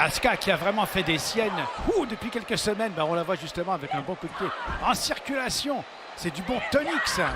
Asuka qui a vraiment fait des siennes. Depuis quelques semaines, on la voit justement avec un bon coup de pied en circulation. C'est du bon tonique ça.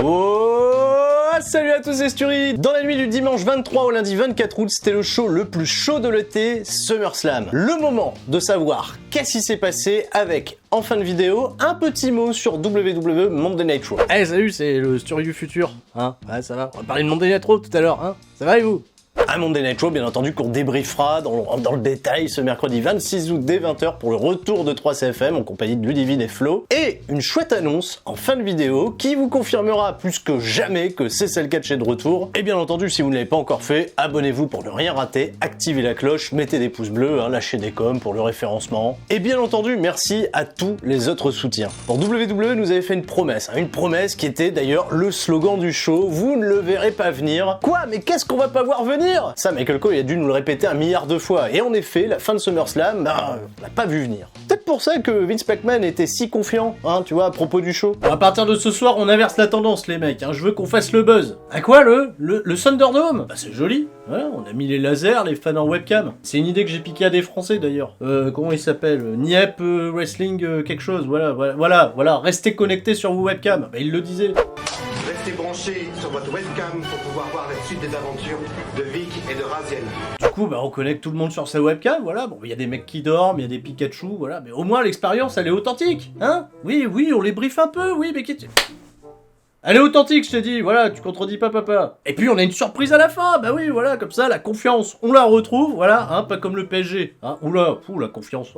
Oh, salut à tous, c'est Sturi. Dans la nuit du dimanche 23 au lundi 24 août, c'était le show le plus chaud de l'été, SummerSlam. Le moment de savoir qu'est-ce qui s'est passé avec, en fin de vidéo, un petit mot sur WWE Monday Night Raw. Hey, salut, c'est le Sturi du futur, hein. Ouais, ça va. On va parler de Monday Night Raw tout à l'heure, hein. Ça va et vous? Un Monday Night Raw, bien entendu, qu'on débriefera dans le détail ce mercredi 26 août dès 20h pour le retour de 3CFM en compagnie de Ludivine et Flo. Et une chouette annonce en fin de vidéo qui vous confirmera plus que jamais que c'est celle catch est de retour. Et bien entendu, si vous ne l'avez pas encore fait, abonnez-vous pour ne rien rater, activez la cloche, mettez des pouces bleus, lâchez des coms pour le référencement. Et bien entendu, merci à tous les autres soutiens. Pour WWE, nous avait fait une promesse qui était d'ailleurs le slogan du show, vous ne le verrez pas venir. Quoi? Mais qu'est-ce qu'on va pas voir venir? Ça, Michael Cole a dû nous le répéter 1 milliard de fois. Et en effet, la fin de SummerSlam, on l'a pas vu venir. Peut-être pour ça que Vince McMahon était si confiant, tu vois, à propos du show. Bon, à partir de ce soir, on inverse la tendance, les mecs. Je veux qu'on fasse le buzz. À quoi, le Thunderdome? Bah, c'est joli. Voilà, on a mis les lasers, les fans en webcam. C'est une idée que j'ai piquée à des Français, d'ailleurs. Comment il s'appelle? Niep Wrestling quelque chose. Voilà. Restez connectés sur vos webcams. Bah, il le disait. Restez branchés sur votre webcam pour pouvoir voir la suite des aventures de Vic et de Raziel. Du coup, on connecte tout le monde sur sa webcam, voilà. Bon, il y a des mecs qui dorment, il y a des Pikachu, voilà. Mais au moins, l'expérience, elle est authentique, hein? Oui, on les briefe un peu, oui, mais elle est authentique, je t'ai dit, voilà, tu contredis pas papa. Et puis, on a une surprise à la fin, bah oui, voilà, comme ça, la confiance, on la retrouve, voilà, pas comme le PSG. Oula, la confiance.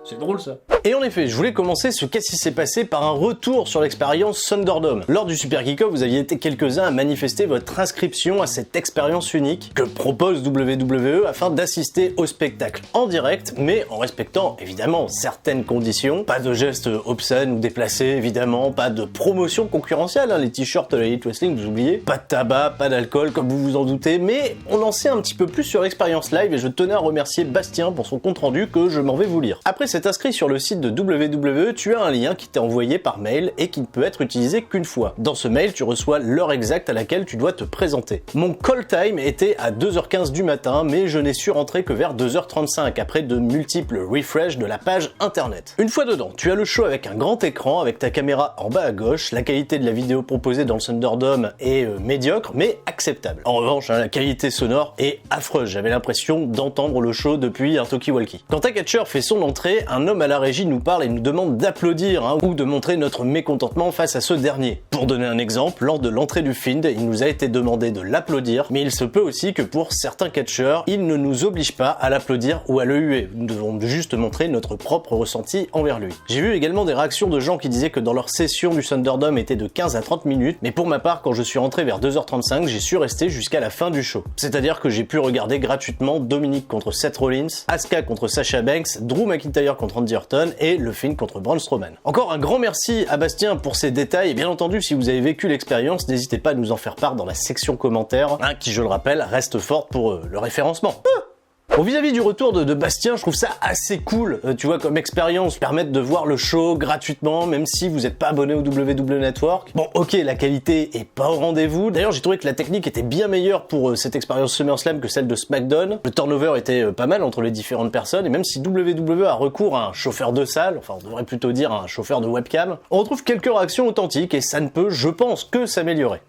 C'est drôle ça. Et en effet, je voulais commencer ce qu'est-ce qui s'est passé par un retour sur l'expérience Thunderdome. Lors du Super Kick-Off, vous aviez été quelques-uns à manifester votre inscription à cette expérience unique que propose WWE afin d'assister au spectacle en direct, mais en respectant évidemment certaines conditions. Pas de gestes obscènes ou déplacés, évidemment, pas de promotion concurrentielle, les t-shirts la Elite Wrestling, vous oubliez, pas de tabac, pas d'alcool, comme vous vous en doutez, mais on en sait un petit peu plus sur l'expérience live et je tenais à remercier Bastien pour son compte-rendu que je m'en vais vous lire. Après s'être inscrit sur le site de WWE, tu as un lien qui t'est envoyé par mail et qui ne peut être utilisé qu'une fois. Dans ce mail, tu reçois l'heure exacte à laquelle tu dois te présenter. Mon call time était à 2h15 du matin, mais je n'ai su rentrer que vers 2h35 après de multiples refresh de la page internet. Une fois dedans, tu as le show avec un grand écran, avec ta caméra en bas à gauche. La qualité de la vidéo proposée dans le Thunderdome est médiocre, mais acceptable. En revanche, la qualité sonore est affreuse. J'avais l'impression d'entendre le show depuis un talkie-walkie. Quand un catcheur fait son entrée, un homme à la régie nous parle et nous demande d'applaudir ou de montrer notre mécontentement face à ce dernier. Pour donner un exemple, lors de l'entrée du Fiend, il nous a été demandé de l'applaudir, mais il se peut aussi que pour certains catcheurs, il ne nous oblige pas à l'applaudir ou à le huer. Nous devons juste montrer notre propre ressenti envers lui. J'ai vu également des réactions de gens qui disaient que dans leur session du Thunderdome était de 15 à 30 minutes, mais pour ma part, quand je suis rentré vers 2h35, j'ai su rester jusqu'à la fin du show. C'est-à-dire que j'ai pu regarder gratuitement Dominic contre Seth Rollins, Asuka contre Sasha Banks, Drew McIntyre contre Randy Orton et le Fiend contre Braun Strowman. Encore un grand merci à Bastien pour ces détails et bien entendu si vous avez vécu l'expérience, n'hésitez pas à nous en faire part dans la section commentaires, qui je le rappelle reste forte pour le référencement. Bon, vis-à-vis du retour de Bastien, je trouve ça assez cool, tu vois, comme expérience, permettre de voir le show gratuitement, même si vous n'êtes pas abonné au WWE Network. Bon, ok, la qualité est pas au rendez-vous. D'ailleurs, j'ai trouvé que la technique était bien meilleure pour cette expérience SummerSlam que celle de SmackDown. Le turnover était pas mal entre les différentes personnes, et même si WWE a recours à un chauffeur de salle, enfin, on devrait plutôt dire un chauffeur de webcam, on retrouve quelques réactions authentiques, et ça ne peut, je pense, que s'améliorer.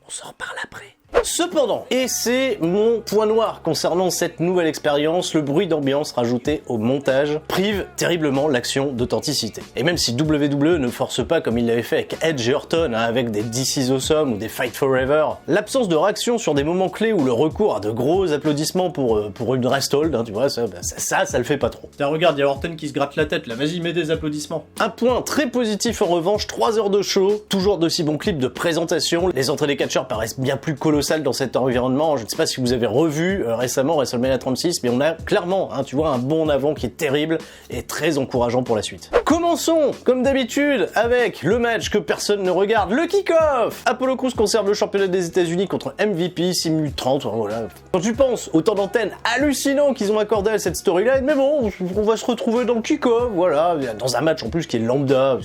On s'en reparle après. Cependant, et c'est mon point noir concernant cette nouvelle expérience, le bruit d'ambiance rajouté au montage prive terriblement l'action d'authenticité. Et même si WWE ne force pas comme il l'avait fait avec Edge et Orton, avec des This is Awesome ou des Fight Forever, l'absence de réaction sur des moments clés ou le recours à de gros applaudissements pour une rest hold, tu vois, ça le fait pas trop. Tiens, regarde, il y a Orton qui se gratte la tête là, vas-y, mets des applaudissements. Un point très positif en revanche, 3 heures de show, toujours d'aussi bons clips de présentation, les entrées des catcheurs paraissent bien plus colossales dans cet environnement. Je ne sais pas si vous avez revu récemment WrestleMania 36, mais on a clairement, tu vois, un bond en avant qui est terrible et très encourageant pour la suite. Commençons, comme d'habitude, avec le match que personne ne regarde, le kick-off. Apollo Crews conserve le championnat des États-Unis contre MVP, 6 minutes 30, voilà. Quand tu penses au temps d'antenne hallucinant qu'ils ont accordé à cette storyline, mais bon, on va se retrouver dans le kick-off, voilà, dans un match en plus qui est lambda.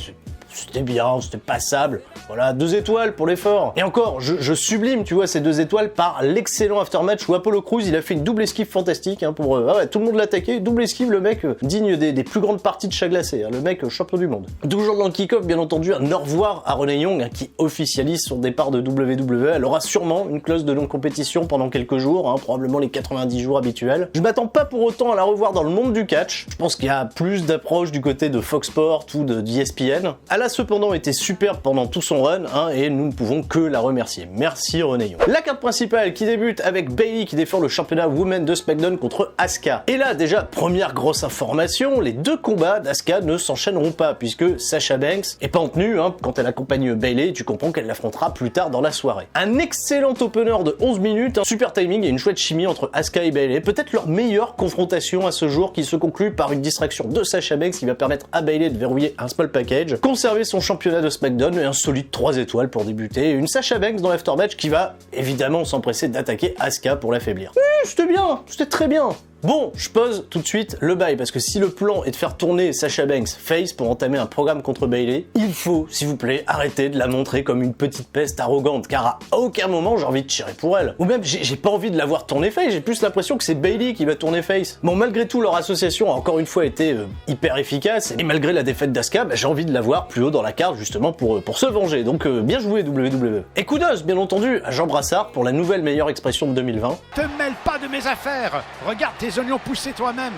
c'était bien, c'était passable. Voilà, 2 étoiles pour l'effort. Et encore, je sublime, tu vois, ces 2 étoiles par l'excellent aftermatch où Apollo Crews, il a fait une double esquive fantastique, hein, pour... ah ouais, tout le monde l'a attaqué, double esquive, le mec digne des plus grandes parties de chat glacé, hein, le mec champion du monde. Toujours dans le kick-off, bien entendu, un au revoir à Renee Young, hein, qui officialise son départ de WWE. Elle aura sûrement une clause de non-compétition pendant quelques jours, hein, probablement les 90 jours habituels. Je m'attends pas pour autant à la revoir dans le monde du catch. Je pense qu'il y a plus d'approche du côté de Fox Sports ou d'ESPN. Elle a cependant été superbe pendant tout son run, hein, et nous ne pouvons que la remercier. Merci Renee Young. La carte principale qui débute avec Bayley qui défend le championnat Women de SmackDown contre Asuka. Et là déjà, première grosse information, les 2 combats d'Asuka ne s'enchaîneront pas puisque Sasha Banks est pas en tenue, hein, quand elle accompagne Bayley, tu comprends qu'elle l'affrontera plus tard dans la soirée. Un excellent opener de 11 minutes, un super timing et une chouette chimie entre Asuka et Bayley, peut-être leur meilleure confrontation à ce jour qui se conclut par une distraction de Sasha Banks qui va permettre à Bayley de verrouiller un small package, conserver son championnat de SmackDown et un solide 3 étoiles pour débuter, et une Sasha Banks dans l'aftermatch qui va évidemment s'empresser d'attaquer Asuka pour l'affaiblir. Oui, c'était bien, c'était très bien. Bon, je pose tout de suite le bail, parce que si le plan est de faire tourner Sasha Banks face pour entamer un programme contre Bayley, il faut, s'il vous plaît, arrêter de la montrer comme une petite peste arrogante, car à aucun moment j'ai envie de tirer pour elle. Ou même, j'ai pas envie de la voir tourner face, j'ai plus l'impression que c'est Bayley qui va tourner face. Bon, malgré tout, leur association a encore une fois été hyper efficace, et malgré la défaite d'Asuka, bah, j'ai envie de la voir plus haut dans la carte, justement, pour se venger. Donc, bien joué WWE. Et kudos, bien entendu, à Jean Brassard pour la nouvelle meilleure expression de 2020. Te mêle pas de mes affaires. Regarde tes oignons pousser toi-même.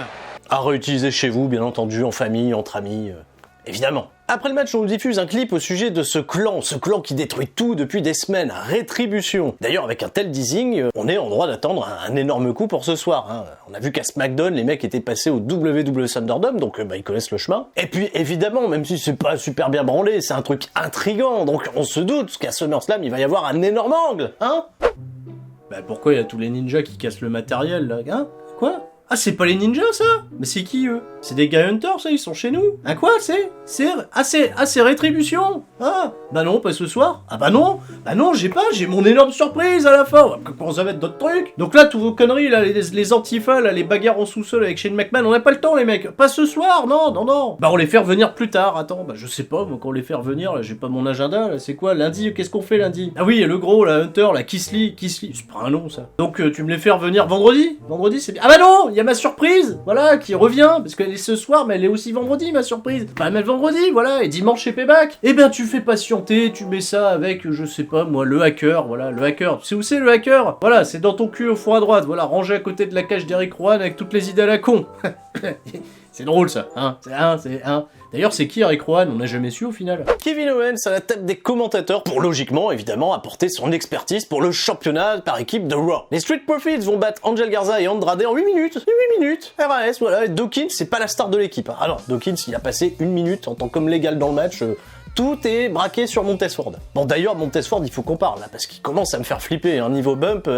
À réutiliser chez vous, bien entendu, en famille, entre amis, évidemment. Après le match, on nous diffuse un clip au sujet de ce clan qui détruit tout depuis des semaines, Rétribution. D'ailleurs, avec un tel teasing, on est en droit d'attendre un énorme coup pour ce soir, hein. On a vu qu'à SmackDown, les mecs étaient passés au WWE Thunderdome, donc ils connaissent le chemin. Et puis, évidemment, même si c'est pas super bien branlé, c'est un truc intriguant, donc on se doute qu'à SummerSlam, il va y avoir un énorme angle, hein. Bah pourquoi il y a tous les ninjas qui cassent le matériel, là, hein? Quoi? Ah, c'est pas les ninjas, ça? Mais c'est qui, eux? C'est des Guy Hunters, ça? Ils sont chez nous? Hein, quoi? C'est Rétribution? Ah, bah non, pas ce soir. Ah bah non, j'ai mon énorme surprise à la fin. Comment ça va être d'autres trucs? Donc là, tous vos conneries, là, les antifas, là, les bagarres en sous-sol avec Shane McMahon, on n'a pas le temps, les mecs. Pas ce soir, non. Bah on les fait revenir plus tard, attends, bah je sais pas, moi, quand on les fait revenir, là, j'ai pas mon agenda, là, c'est quoi, lundi, qu'est-ce qu'on fait lundi? Ah oui, le gros, là, Hunter, là, Kisly, c'est pas un nom, ça. Donc tu me les fais revenir vendredi? Vendredi, c'est bien. Ah bah non, il y a ma surprise, voilà, qui revient, parce qu'elle est ce soir, mais elle est aussi vendredi, ma surprise. Bah mais le vendredi, voilà, et dimanche chez Payback. Eh ben tu fais patienter, tu mets ça avec, je sais pas moi, le hacker, voilà, le hacker. Tu sais où c'est le hacker? Voilà, c'est dans ton cul au fond à droite, voilà, rangé à côté de la cage d'Eric Rowan avec toutes les idées à la con. C'est drôle ça, hein, c'est un. D'ailleurs, c'est qui Eric Rowan? On n'a jamais su au final. Kevin Owens à la tête des commentateurs pour logiquement, évidemment, apporter son expertise pour le championnat par équipe de Raw. Les Street Profits vont battre Angel Garza et Andrade en 8 minutes. 8 minutes. RAS, voilà. Et Dawkins, c'est pas la star de l'équipe. Ah non, Dawkins, il a passé 1 minute en tant qu'homme légal dans le match. Tout est braqué sur Montesford. Bon, d'ailleurs, Montesford, il faut qu'on parle, là, parce qu'il commence à me faire flipper. Un niveau bump,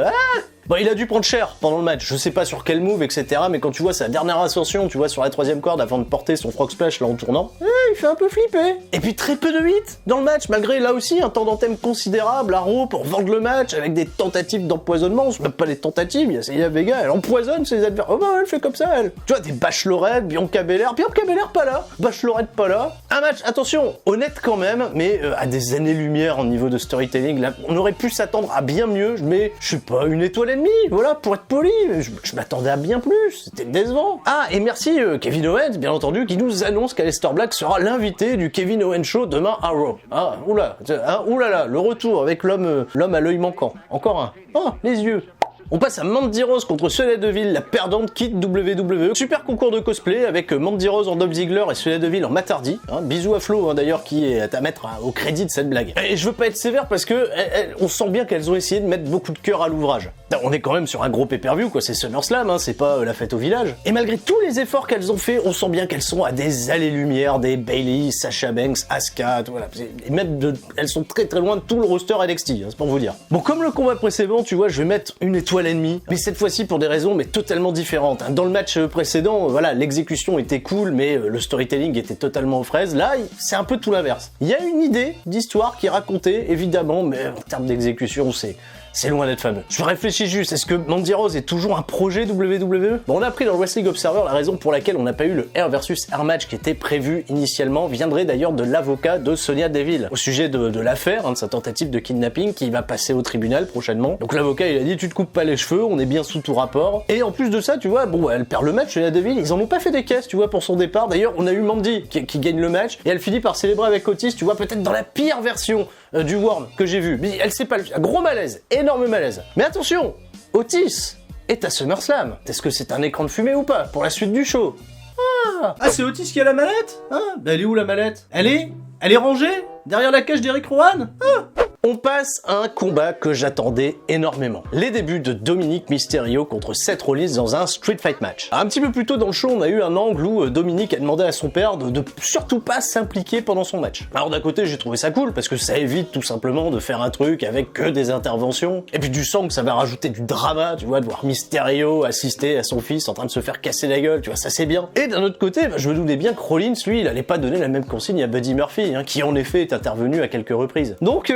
Bon, il a dû prendre cher pendant le match, je sais pas sur quel move, etc. Mais quand tu vois sa dernière ascension, tu vois sur la 3ème corde avant de porter son frog splash là en tournant, il fait un peu flipper. Et puis très peu de hits dans le match, malgré là aussi un temps d'antenne considérable à Raw pour vendre le match avec des tentatives d'empoisonnement. C'est même pas les tentatives, il y a Zelina Vega, elle empoisonne ses adversaires. Oh bah elle fait comme ça elle. Tu vois, des Bachelorette, Bianca Belair pas là, Bachelorette pas là. Un match, attention, honnête quand même, mais à des années-lumière en niveau de storytelling. Là, on aurait pu s'attendre à bien mieux, mais je sais pas, 1 étoile et demie, voilà, pour être poli, je m'attendais à bien plus, c'était décevant. Ah, et merci Kevin Owens, bien entendu, qui nous annonce qu'Aleister Black sera l'invité du Kevin Owens Show demain à Raw. Ah, oulala, le retour avec l'homme à l'œil manquant. Encore un. Oh, les yeux. On passe à Mandy Rose contre Sonya Deville, la perdante quitte WWE. Super concours de cosplay avec Mandy Rose en Dolph Ziggler et Sonya Deville en Matt Hardy. Bisous à Flo d'ailleurs qui est à mettre au crédit de cette blague. Et je veux pas être sévère parce que on sent bien qu'elles ont essayé de mettre beaucoup de cœur à l'ouvrage. On est quand même sur un gros pay-per-view quoi, c'est SummerSlam, c'est pas la fête au village. Et malgré tous les efforts qu'elles ont fait, on sent bien qu'elles sont à des allées-lumière des Bayley, Sasha Banks, Asuka, voilà. Et même elles sont très très loin de tout le roster NXT, c'est pour vous dire. Bon, comme le combat précédent, tu vois, je vais mettre 1 étoile et demie, mais cette fois-ci pour des raisons mais totalement différentes. Dans le match précédent, voilà, l'exécution était cool, mais le storytelling était totalement aux fraises. Là, c'est un peu tout l'inverse. Il y a une idée d'histoire qui est racontée, évidemment, mais en termes d'exécution, c'est loin d'être fameux. Je réfléchis juste, est-ce que Mandy Rose est toujours un projet WWE? Bon, on a appris dans le Wrestling Observer la raison pour laquelle on n'a pas eu le Air versus Air match qui était prévu initialement viendrait d'ailleurs de l'avocat de Sonya Deville au sujet de l'affaire, de sa tentative de kidnapping qui va passer au tribunal prochainement. Donc l'avocat il a dit tu te coupes pas les cheveux, on est bien sous tout rapport. Et en plus de ça, tu vois, bon, elle perd le match, Sonya Deville, ils en ont pas fait des caisses, tu vois, pour son départ. D'ailleurs, on a eu Mandy qui gagne le match et elle finit par célébrer avec Otis, tu vois, peut-être dans la pire version du Worm que j'ai vu. Mais elle sait pas, gros malaise, énorme malaise. Mais attention, Otis est à SummerSlam. Est-ce que c'est un écran de fumée ou pas pour la suite du show? Ah, c'est Otis qui a la mallette? Hein? Bah, elle est où la mallette? Elle est rangée? Derrière la cage d'Eric Rowan? On passe à un combat que j'attendais énormément. Les débuts de Dominic Mysterio contre Seth Rollins dans un Street Fight match. Un petit peu plus tôt dans le show, on a eu un angle où Dominic a demandé à son père de surtout pas s'impliquer pendant son match. Alors d'un côté, j'ai trouvé ça cool parce que ça évite tout simplement de faire un truc avec que des interventions. Et puis du sang que ça va rajouter du drama, tu vois, de voir Mysterio assister à son fils en train de se faire casser la gueule, tu vois, ça c'est bien. Et d'un autre côté, je me doutais bien que Rollins, lui, il allait pas donner la même consigne à Buddy Murphy, qui en effet est intervenu à quelques reprises. Donc,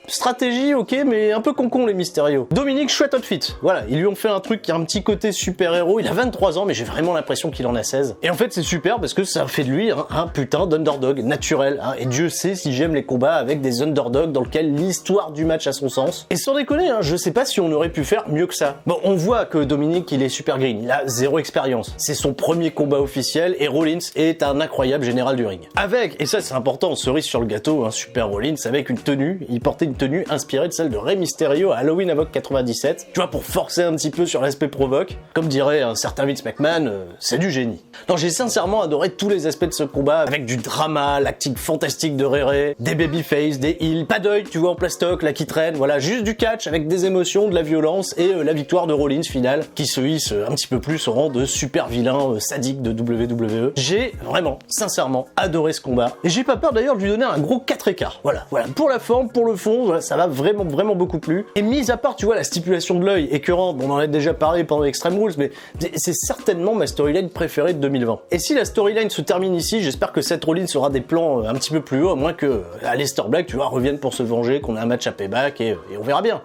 stratégie, ok, mais un peu con les Mysterio. Dominic, chouette outfit. Voilà, ils lui ont fait un truc qui a un petit côté super-héros. Il a 23 ans, mais j'ai vraiment l'impression qu'il en a 16. Et en fait, c'est super parce que ça fait de lui un putain d'underdog naturel. Et Dieu sait si j'aime les combats avec des underdogs dans lesquels l'histoire du match a son sens. Et sans déconner, je sais pas si on aurait pu faire mieux que ça. Bon, on voit que Dominic, il est super green. Il a zéro expérience. C'est son premier combat officiel et Rollins est un incroyable général du ring. Avec, et ça c'est important, cerise sur le gâteau, un super Rollins avec une tenue. Il portait une tenue inspirée de celle de Rey Mysterio à Halloween Havoc 97, tu vois, pour forcer un petit peu sur l'aspect provoque. Comme dirait un certain Vince McMahon, c'est du génie. Non, j'ai sincèrement adoré tous les aspects de ce combat, avec du drama, l'acting fantastique de Ray Ray, des babyface, des heels, pas d'œil, tu vois, en plastoc, là qui traîne, voilà, juste du catch avec des émotions, de la violence et la victoire de Rollins finale, qui se hisse un petit peu plus au rang de super vilain sadique de WWE. J'ai vraiment, sincèrement, adoré ce combat. Et j'ai pas peur d'ailleurs de lui donner un gros 4 écarts. Voilà, pour la forme, pour le fond, voilà, ça m'a vraiment beaucoup plu. Et mis à part, tu vois, la stipulation de l'œil écœurante, bon, on en a déjà parlé pendant Extreme Rules, mais c'est certainement ma storyline préférée de 2020. Et si la storyline se termine ici, j'espère que Seth Rollins aura des plans un petit peu plus hauts, à moins que Aleister Black, tu vois, revienne pour se venger, qu'on ait un match à payback et on verra bien.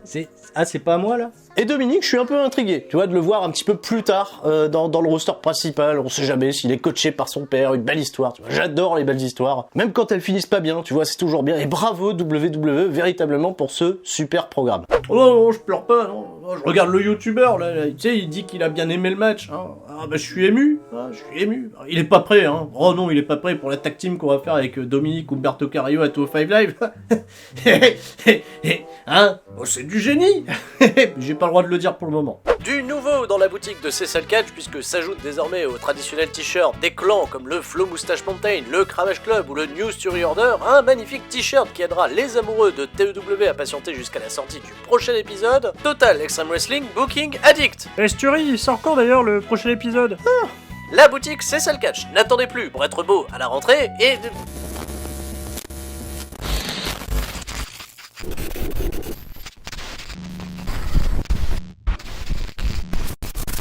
C'est pas à moi là? Et Dominic, je suis un peu intrigué, tu vois, de le voir un petit peu plus tard dans le roster principal. On sait jamais s'il est coaché par son père, une belle histoire, tu vois. J'adore les belles histoires, même quand elles finissent pas bien, tu vois, c'est toujours bien. Et bravo WWE véritablement pour ce super programme. Oh non, je pleure pas, non. Je regarde le youtubeur, là, tu sais, il dit qu'il a bien aimé le match. Ah bah je suis ému, Il est pas prêt, Oh non, il est pas prêt pour la tag team qu'on va faire avec Dominic ou Humberto Carrillo à 205 Live. Oh, c'est du génie. J'ai pas le droit de le dire pour le moment. Du nouveau dans la boutique de Cecil Catch, puisque s'ajoute désormais au traditionnel t-shirt des clans comme le Flow Moustache Mountain, le Cravache Club ou le News Theory Order, un magnifique t-shirt qui aidera les amoureux de TEW à patienter jusqu'à la sortie du prochain épisode. Total Extreme Wrestling Booking Addict. Stury, il sort quand d'ailleurs le prochain épisode? La boutique Cecil Catch, n'attendez plus pour être beau à la rentrée et...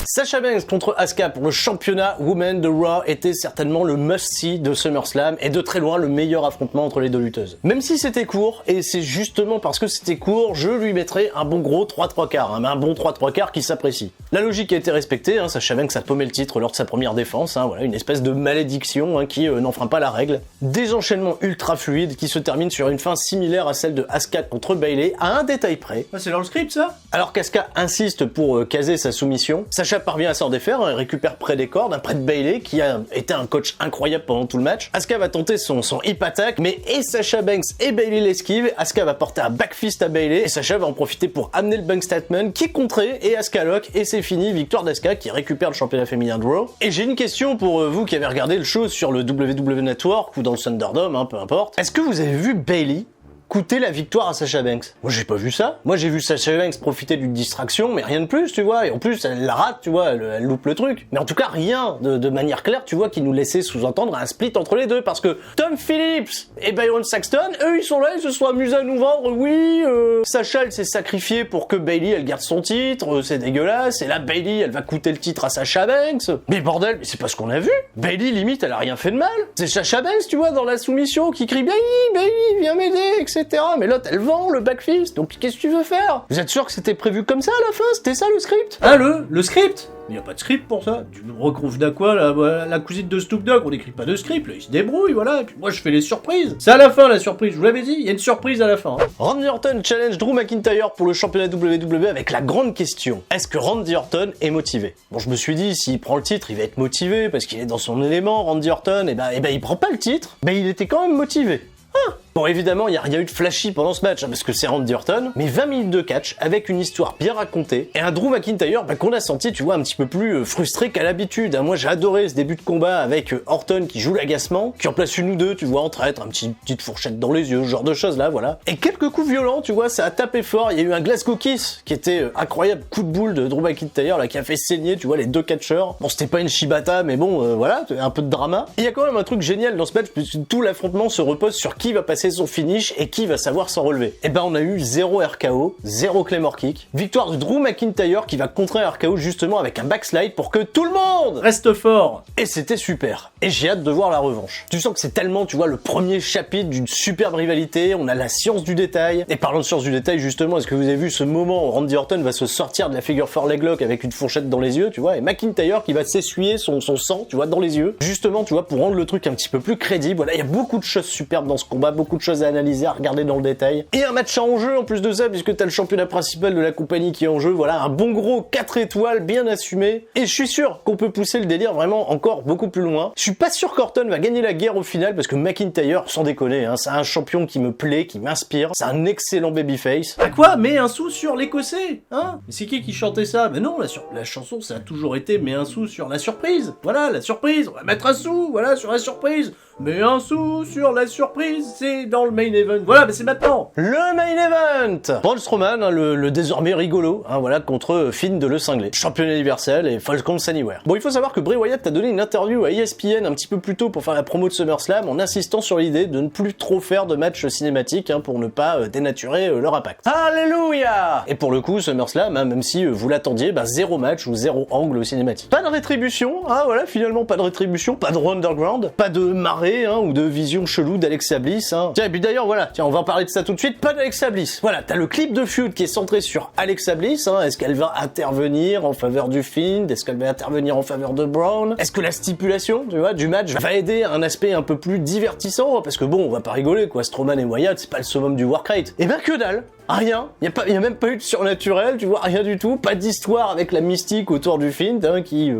Sasha Banks contre Asuka pour le championnat Women de Raw était certainement le must-see de SummerSlam et de très loin le meilleur affrontement entre les deux lutteuses. Même si c'était court, et c'est justement parce que c'était court, je lui mettrais un bon gros 3/3/4, mais un bon 3/3/4 qui s'apprécie. La logique a été respectée, Sasha Banks a paumé le titre lors de sa première défense, voilà, une espèce de malédiction qui n'enfreint pas la règle. Des enchaînements ultra fluides qui se terminent sur une fin similaire à celle de Asuka contre Bayley, à un détail près. C'est dans le script ça? Alors qu'Asuka insiste pour caser sa soumission, Sasha parvient à s'en défaire et récupère près des cordes, près de Bayley qui a été un coach incroyable pendant tout le match. Asuka va tenter son hip attack, mais et Sasha Banks et Bayley l'esquive. Asuka va porter un backfist à Bayley et Sasha va en profiter pour amener le Bank Statement qui est contré et Asuka lock et c'est fini, victoire d'Asuka qui récupère le championnat féminin de Raw. Et j'ai une question pour vous qui avez regardé le show sur le WWE Network ou dans le Thunderdome, peu importe. Est-ce que vous avez vu Bayley coûter la victoire à Sasha Banks? Moi j'ai pas vu ça. Moi j'ai vu Sasha Banks profiter d'une distraction, mais rien de plus, tu vois. Et en plus elle la rate, tu vois, elle loupe le truc. Mais en tout cas rien de manière claire, tu vois, qui nous laissait sous-entendre un split entre les deux. Parce que Tom Phillips et Byron Saxton, eux ils sont là, ils se sont amusés à nous vendre. Oui, Sasha elle s'est sacrifiée pour que Bayley elle garde son titre, c'est dégueulasse. Et là Bayley elle va coûter le titre à Sasha Banks. Mais bordel, c'est pas ce qu'on a vu. Bayley limite elle a rien fait de mal. C'est Sasha Banks, tu vois, dans la soumission qui crie Bayley, viens m'aider, etc. etc. Mais l'autre, elle vend le backfist, donc qu'est-ce que tu veux faire? Vous êtes sûr que c'était prévu comme ça à la fin? C'était ça le script? Hein, le script? Mais y a pas de script pour ça. Tu nous recouvres d'à quoi, la cousine de Snoop Dogg? On n'écrit pas de script, là, il se débrouille, voilà. Et puis moi, je fais les surprises. C'est à la fin, la surprise, je vous l'avais dit, il y a une surprise à la fin. Hein. Randy Orton challenge Drew McIntyre pour le championnat WWE avec la grande question. Est-ce que Randy Orton est motivé? Bon, je me suis dit, s'il prend le titre, il va être motivé parce qu'il est dans son élément, Randy Orton, et ben il prend pas le titre, mais il était quand même motivé. Ah. Bon, évidemment, il n'y a rien eu de flashy pendant ce match, hein, parce que c'est Randy Orton, mais 20 minutes de catch, avec une histoire bien racontée, et un Drew McIntyre qu'on a senti, tu vois, un petit peu plus frustré qu'à l'habitude. Hein. Moi, j'ai adoré ce début de combat avec Orton qui joue l'agacement, qui en place une ou deux, tu vois, en traître, petite fourchette dans les yeux, ce genre de choses là, voilà. Et quelques coups violents, tu vois, ça a tapé fort, il y a eu un Glasgow Kiss, qui était incroyable, coup de boule de Drew McIntyre, là, qui a fait saigner, tu vois, les deux catcheurs. Bon, c'était pas une Shibata, mais bon, voilà, un peu de drama. Et il y a quand même un truc génial dans ce match, puisque tout l'affrontement se repose sur qui va passer son finish, et qui va savoir s'en relever. Et ben on a eu 0 RKO, 0 Claymore Kick. Victoire de Drew McIntyre qui va contrer un RKO justement avec un backslide pour que tout le monde reste fort. Et c'était super. Et j'ai hâte de voir la revanche. Tu sens que c'est tellement, tu vois, le premier chapitre d'une superbe rivalité. On a la science du détail. Et parlant de science du détail, justement, est-ce que vous avez vu ce moment où Randy Orton va se sortir de la figure 4 leg lock avec une fourchette dans les yeux, tu vois, et McIntyre qui va s'essuyer son sang, tu vois, dans les yeux. Justement, tu vois, pour rendre le truc un petit peu plus crédible. Voilà, il y a beaucoup de choses superbes dans ce combat, beaucoup de choses à analyser, à regarder dans le détail. Et un match en jeu en plus de ça, puisque t'as le championnat principal de la compagnie qui est en jeu. Voilà, un bon gros 4 étoiles bien assumé. Et je suis sûr qu'on peut pousser le délire vraiment encore beaucoup plus loin. Je suis pas sûr qu'Orton va gagner la guerre au final, parce que McIntyre, sans déconner, hein, c'est un champion qui me plaît, qui m'inspire. C'est un excellent babyface. À quoi? Mets un sou sur l'écossais, hein? Mais c'est qui chantait ça? Mais non, la chanson, ça a toujours été mets un sou sur la surprise. Voilà, la surprise. On va mettre un sou, voilà, sur la surprise. Mets un sou sur la surprise, c'est dans le main event. Voilà, mais c'est maintenant. Le main event. Braun Strowman, hein, le désormais rigolo, hein, voilà, contre Finn de Le Cinglé, champion universel et Falcons Anywhere. Bon, il faut savoir que Bray Wyatt a donné une interview à ESPN un petit peu plus tôt pour faire la promo de SummerSlam en insistant sur l'idée de ne plus trop faire de matchs cinématiques, hein, pour ne pas dénaturer leur impact. Alléluia. Et pour le coup, SummerSlam, hein, même si vous l'attendiez, 0 match ou 0 angle cinématique. Pas de rétribution, hein, voilà, finalement pas de rétribution, pas de Underground, pas de marée, hein, ou de vision chelou d'Alexa Bliss. Hein. Tiens, et puis d'ailleurs, voilà, tiens, on va en parler de ça tout de suite. Pas d'Alexa Bliss. Voilà, t'as le clip de feud qui est centré sur Alexa Bliss. Hein. Est-ce qu'elle va intervenir en faveur du Fiend? Est-ce qu'elle va intervenir en faveur de Braun? Est-ce que la stipulation, tu vois, du match va aider à un aspect un peu plus divertissant? Parce que bon, on va pas rigoler, quoi. Strowman et Wyatt, c'est pas le summum du work rate. Et ben que dalle. Rien, y a même pas eu de surnaturel, tu vois, rien du tout, pas d'histoire avec la mystique autour du Fiend, hein, qui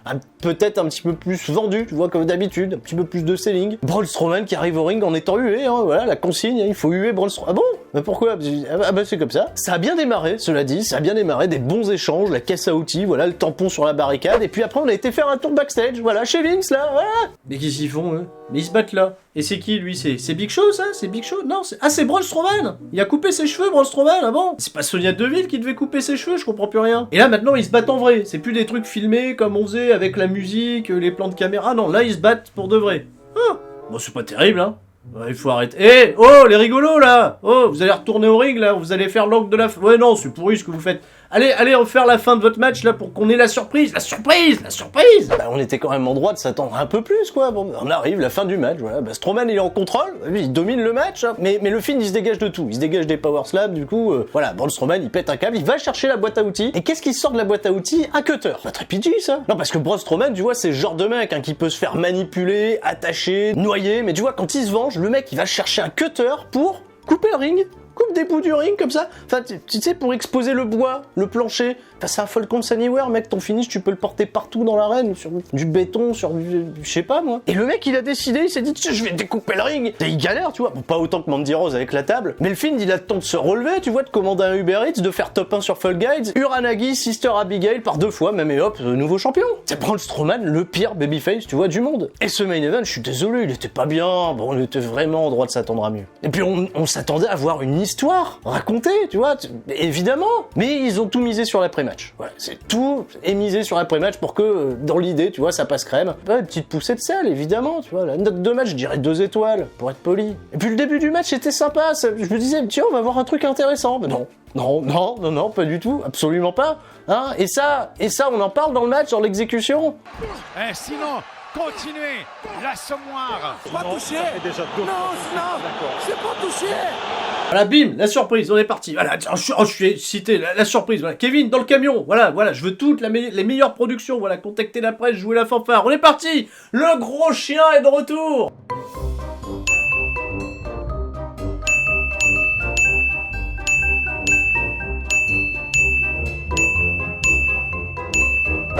a peut-être un petit peu plus vendu, tu vois, comme d'habitude, un petit peu plus de selling. Braun Strowman qui arrive au ring en étant hué, hein, voilà, la consigne, hein, il faut huer Braun Strowman. Ah bon? Mais pourquoi? Ah bah c'est comme ça. Ça a bien démarré, cela dit, ça a bien démarré, des bons échanges, la caisse à outils, voilà, le tampon sur la barricade, et puis après on a été faire un tour backstage, voilà, chez Vince, là, voilà. Mais qu'est-ce qu'ils font, eux? Mais ils se battent là. Et c'est qui, lui? C'est Big Show, ça? C'est Big Show? Non, c'est Braun Strowman! Il a coupé ses cheveux, Braun Strowman, ah bon? C'est pas Sonya Deville qui devait couper ses cheveux, je comprends plus rien. Et là, maintenant, ils se battent en vrai. C'est plus des trucs filmés comme on faisait avec la musique, les plans de caméra. Non, là, ils se battent pour de vrai. Ah. Bon, c'est pas terrible, hein. Ouais, il faut arrêter. Eh, oh, les rigolos, là! Oh, vous allez retourner au ring, là? Vous allez faire l'angle de la... Ouais, non, c'est pourri ce que vous faites. Allez refaire la fin de votre match, là, pour qu'on ait la surprise! La surprise! On était quand même en droit de s'attendre un peu plus, quoi. Bon, on arrive, la fin du match, voilà. Strowman, il est en contrôle, lui, il domine le match, hein. Mais le Fiend, il se dégage de tout. Il se dégage des power slams, du coup, voilà. Braun Strowman, il pète un câble, il va chercher la boîte à outils. Et qu'est-ce qui sort de la boîte à outils? Un cutter. Pas très PG, ça. Non, parce que Braun Strowman, tu vois, c'est le genre de mec, hein, qui peut se faire manipuler, attacher, noyer. Mais tu vois, quand il se venge, le mec, il va chercher un cutter pour couper le ring. Coupe des bouts du ring comme ça, enfin tu sais, pour exposer le bois, le plancher. Enfin, c'est un Falcons Anywhere, mec, ton finish tu peux le porter partout dans l'arène, sur du béton, sur du... je sais pas moi. Et le mec il a décidé, il s'est dit je vais découper le ring. Et il galère, tu vois, bon, pas autant que Mandy Rose avec la table, mais le Fiend il a le temps de se relever, tu vois, de commander un Uber Eats, de faire top 1 sur Fall Guides, Uranagi, Sister Abigail par 2 fois, même et hop, nouveau champion. C'est Braun Strowman, le pire babyface, tu vois, du monde. Et ce main event, je suis désolé, il était pas bien, bon, on était vraiment en droit de s'attendre à mieux. Et puis on s'attendait à voir une histoire racontée, tu vois, évidemment, mais ils ont tout misé sur l'après-match. Voilà, c'est tout est misé sur l'après-match pour que, dans l'idée, tu vois, ça passe crème. Ouais, une petite poussée de sel, évidemment, tu vois, la note de match, je dirais 2 étoiles, pour être poli. Et puis le début du match était sympa, je me disais, tiens, on va voir un truc intéressant, mais non, pas du tout, absolument pas, hein, et ça, on en parle dans le match, dans l'exécution. Sinon, continuer l'assommoir. Voilà, bim, la surprise, on est parti. Voilà, je suis cité, la surprise. Voilà, Kevin dans le camion. Voilà, je veux toutes les meilleures productions. Voilà, contacter la presse, jouer la fanfare. On est parti. Le gros chien est de retour.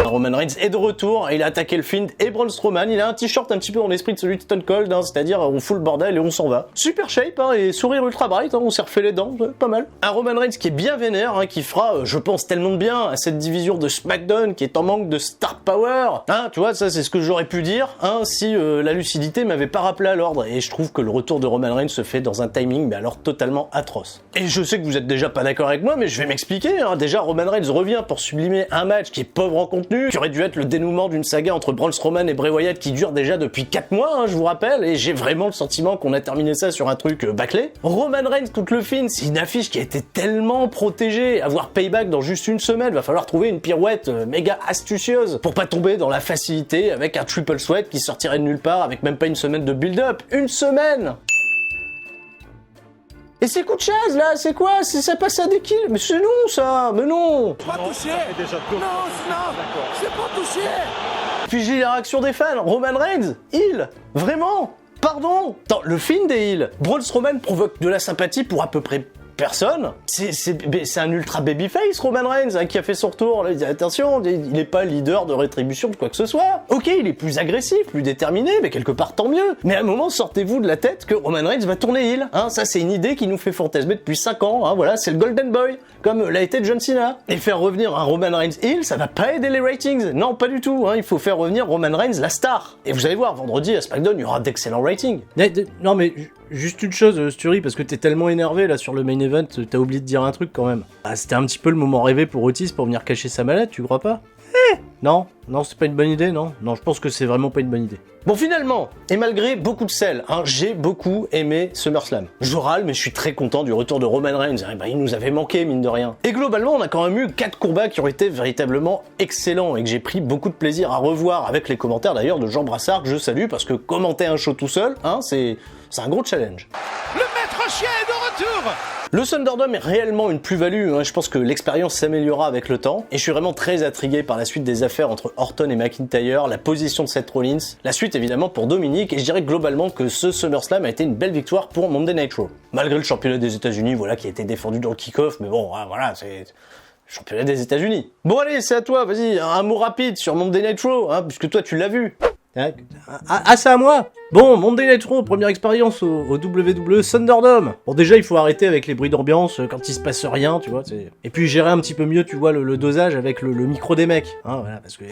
Roman Reigns est de retour, il a attaqué le Fiend et Braun Strowman, il a un t-shirt un petit peu en esprit de celui de Stone Cold, hein, c'est-à-dire on fout le bordel et on s'en va. Super shape, hein, et sourire ultra bright, hein, on s'est refait les dents, pas mal. Un Roman Reigns qui est bien vénère, hein, qui fera, je pense, tellement de bien à cette division de SmackDown qui est en manque de star power. Hein, tu vois, ça c'est ce que j'aurais pu dire, hein, si la lucidité m'avait pas rappelé à l'ordre, et je trouve que le retour de Roman Reigns se fait dans un timing, mais alors totalement atroce. Et je sais que vous êtes déjà pas d'accord avec moi, mais je vais m'expliquer, hein. Déjà Roman Reigns revient pour sublimer un match qui est pauvre en contenu, qui aurait dû être le dénouement d'une saga entre Braun Strowman et Bray Wyatt qui dure déjà depuis 4 mois, hein, je vous rappelle, et j'ai vraiment le sentiment qu'on a terminé ça sur un truc bâclé. Roman Reigns contre le Fiend, c'est une affiche qui a été tellement protégée, avoir payback dans juste une semaine, va falloir trouver une pirouette méga astucieuse pour pas tomber dans la facilité avec un triple sweat qui sortirait de nulle part avec même pas une semaine de build-up. Une semaine! Et ces coups de chaise là, c'est quoi? Ça passe à des kills? Mais c'est non ça! Mais non! Pas touché. Non, c'est pas touché. Puis j'ai la réaction des fans. Roman Reigns, heal! Vraiment? Pardon? Attends, le Fiend est heal. Braun Strowman provoque de la sympathie pour à peu près personne. C'est un ultra babyface, Roman Reigns, hein, qui a fait son retour. Là, il dit, attention, il est pas leader de rétribution de quoi que ce soit. Ok, il est plus agressif, plus déterminé, mais quelque part tant mieux. Mais à un moment, sortez-vous de la tête que Roman Reigns va tourner heel. Hein, ça, c'est une idée qui nous fait fantasmer depuis 5 ans. Hein, voilà, c'est le Golden Boy, comme l'a été John Cena. Et faire revenir un Roman Reigns heel, ça va pas aider les ratings. Non, pas du tout. Hein, il faut faire revenir Roman Reigns la star. Et vous allez voir, vendredi à SmackDown, il y aura d'excellents ratings. Non mais juste une chose, Stury, parce que t'es tellement énervé là sur le main event, t'as oublié de dire un truc quand même. Ah, c'était un petit peu le moment rêvé pour Otis pour venir cacher sa mallette, tu crois pas? Non, c'est pas une bonne idée, non, je pense que c'est vraiment pas une bonne idée. Bon, finalement, et malgré beaucoup de sel, hein, j'ai beaucoup aimé SummerSlam. Je râle, mais je suis très content du retour de Roman Reigns. Il nous avait manqué, mine de rien. Et globalement, on a quand même eu 4 combats qui ont été véritablement excellents et que j'ai pris beaucoup de plaisir à revoir, avec les commentaires d'ailleurs de Jean Brassard, que je salue, parce que commenter un show tout seul, hein, c'est un gros challenge. Le maître chien est de retour. Le Thunderdome est réellement une plus-value, hein. Je pense que l'expérience s'améliorera avec le temps, et je suis vraiment très intrigué par la suite des affaires entre Orton et McIntyre, la position de Seth Rollins, la suite évidemment pour Dominic, et je dirais globalement que ce SummerSlam a été une belle victoire pour Monday Night Raw. Malgré le championnat des États-Unis, voilà, qui a été défendu dans le kick-off, mais bon, voilà, c'est le championnat des États-Unis. Bon allez, c'est à toi, vas-y, un mot rapide sur Monday Night Raw, hein, puisque toi tu l'as vu. Ah, c'est à moi. Bon, Monday Night Raw, première expérience au WWE Thunderdome. Bon, déjà, il faut arrêter avec les bruits d'ambiance quand il se passe rien, tu vois. Et puis gérer un petit peu mieux, tu vois, le dosage avec le micro des mecs. Hein, voilà, parce que...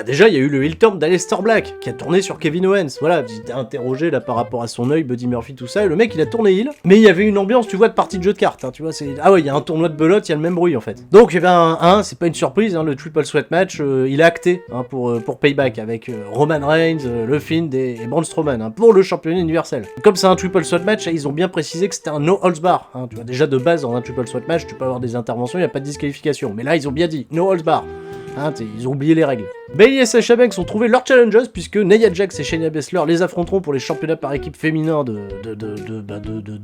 déjà, il y a eu le heel turn d'Aleister Black, qui a tourné sur Kevin Owens. Voilà, j'étais interrogé là par rapport à son œil, Buddy Murphy, tout ça, et le mec, il a tourné heel. Mais il y avait une ambiance, tu vois, de partie de jeu de cartes, hein, tu vois, ah ouais, il y a un tournoi de belote, il y a le même bruit, en fait. Donc, il y avait c'est pas une surprise, hein, le Triple Sweat Match, il est acté, hein, pour Payback, avec Roman Reigns, le Fiend et Braun Strowman, hein, pour le championnat universel. Comme c'est un triple sweat match, ils ont bien précisé que c'était un no holds bar. Hein, tu vois, déjà de base dans un triple sweat match, tu peux avoir des interventions, il n'y a pas de disqualification. Mais là, ils ont bien dit no holds bar. Hein, ils ont oublié les règles. Bayley et Sasha Banks ont trouvé leurs challengers puisque Nia Jax et Shayna Baszler les affronteront pour les championnats par équipe féminin de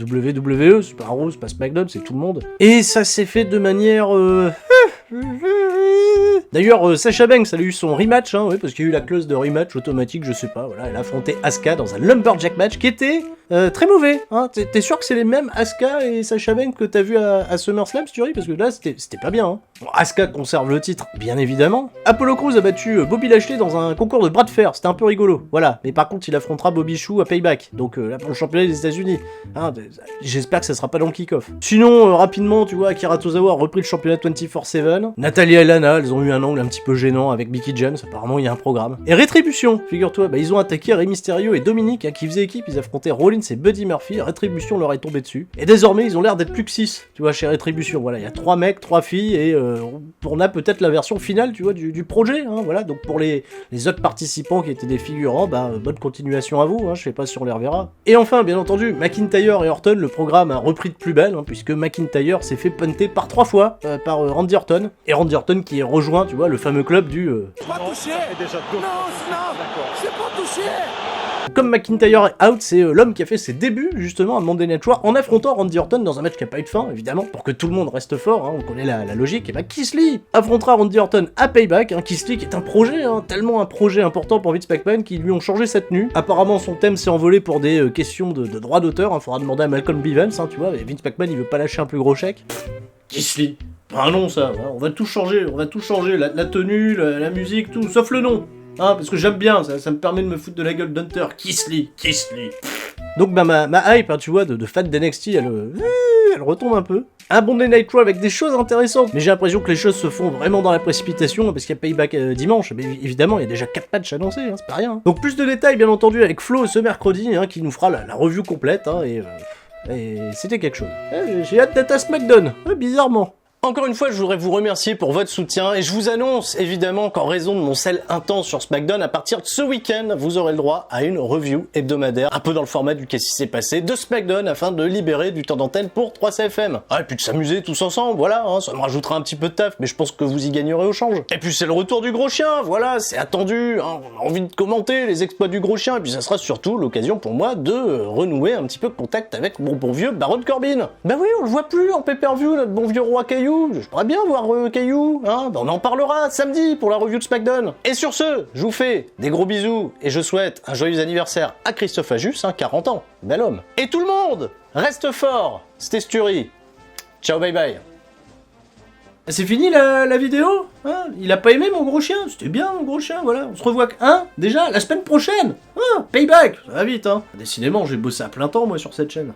WWE. C'est pas Raw, c'est pas SmackDown, c'est tout le monde. Et ça s'est fait de manière... D'ailleurs, Sasha Banks, elle a eu son rematch, hein, ouais, parce qu'il y a eu la clause de rematch automatique, je sais pas, voilà, elle a affronté Asuka dans un Lumberjack match qui était très mauvais, hein. T'es sûr que c'est les mêmes Asuka et Sasha Banks que t'as vu à SummerSlam, Stury? Parce que là, c'était pas bien, hein. Bon, Asuka conserve le titre, bien évidemment. Apollo Crews a battu Bobby Lashley dans un concours de bras de fer, c'était un peu rigolo, voilà. Mais par contre, il affrontera Bobby Chou à Payback, donc là pour le championnat des États-Unis. Hein, j'espère que ça sera pas dans le kick-off. Sinon, rapidement, tu vois, Akira Tozawa a repris le championnat 24/7. Nathalie et Lana, elles ont eu un angle un petit peu gênant avec Mickey James, apparemment il y a un programme. Et Rétribution, figure-toi, ils ont attaqué Rey Mysterio et Dominic, hein, qui faisaient équipe, ils affrontaient Rollins et Buddy Murphy, Rétribution leur est tombé dessus. Et désormais, ils ont l'air d'être plus que 6, tu vois, chez Rétribution, voilà, il y a 3 mecs, 3 filles, et on a peut-être la version finale, tu vois, du projet, hein, voilà, donc pour les autres participants qui étaient des figurants, bonne continuation à vous, hein, je sais pas si on les reverra. Et enfin, bien entendu, McIntyre et Orton, le programme a repris de plus belle, hein, puisque McIntyre s'est fait punter par 3 fois par Randy Orton, SmackDown, et Randy Orton qui rejoint, tu vois, le fameux club du... Pas touché. Non, c'est pas touché. Comme McIntyre est out, c'est l'homme qui a fait ses débuts justement à Monday Night Raw en affrontant Randy Orton dans un match qui a pas eu de fin, évidemment, pour que tout le monde reste fort, hein, on connaît la logique, et bah Keith Lee affrontera Randy Orton à Payback, hein, Keith Lee qui est un projet, hein, tellement un projet important pour Vince McMahon qui lui ont changé sa tenue. Apparemment son thème s'est envolé pour des questions de droit d'auteur, hein, faudra demander à Malcolm Bivens, hein, tu vois, et Vince McMahon il veut pas lâcher un plus gros chèque. Keith Lee, un nom ça, hein, on va tout changer, la tenue, la musique, tout, sauf le nom. Hein, parce que j'aime bien, ça me permet de me foutre de la gueule d'Hunter. Keith Lee. Donc bah ma hype, hein, tu vois, de fan d'NXT, elle retombe un peu. Un bon Night Raw avec des choses intéressantes, mais j'ai l'impression que les choses se font vraiment dans la précipitation, parce qu'il y a Payback dimanche, mais évidemment il y a déjà 4 matchs annoncés, hein, c'est pas rien. Donc plus de détails bien entendu avec Flo ce mercredi, hein, qui nous fera la review complète, hein, et c'était quelque chose. J'ai hâte d'être à SmackDown, bizarrement. Encore une fois, je voudrais vous remercier pour votre soutien et je vous annonce évidemment qu'en raison de mon sel intense sur SmackDown, à partir de ce week-end, vous aurez le droit à une review hebdomadaire, un peu dans le format du Qu'est-ce qui s'est passé de SmackDown afin de libérer du temps d'antenne pour 3CFM. Ah, et puis de s'amuser tous ensemble, voilà, hein, ça me rajoutera un petit peu de taf, mais je pense que vous y gagnerez au change. Et puis c'est le retour du gros chien, voilà, c'est attendu, hein, on a envie de commenter les exploits du gros chien, et puis ça sera surtout l'occasion pour moi de renouer un petit peu contact avec mon bon vieux Baron Corbin. Bah oui, on le voit plus en pay-per-view, notre bon vieux roi Caillou. J'aimerais bien voir Caillou, hein, on en parlera samedi pour la review de SmackDown. Et sur ce, je vous fais des gros bisous et je souhaite un joyeux anniversaire à Christophe Ajus, hein, 40 ans, bel homme. Et tout le monde, reste fort, c'était Sturi. Ciao, bye bye. C'est fini la vidéo, hein, il a pas aimé mon gros chien, c'était bien mon gros chien, voilà. On se revoit déjà la semaine prochaine. Payback, ça va vite, hein. Décidément, j'ai bossé à plein temps moi sur cette chaîne.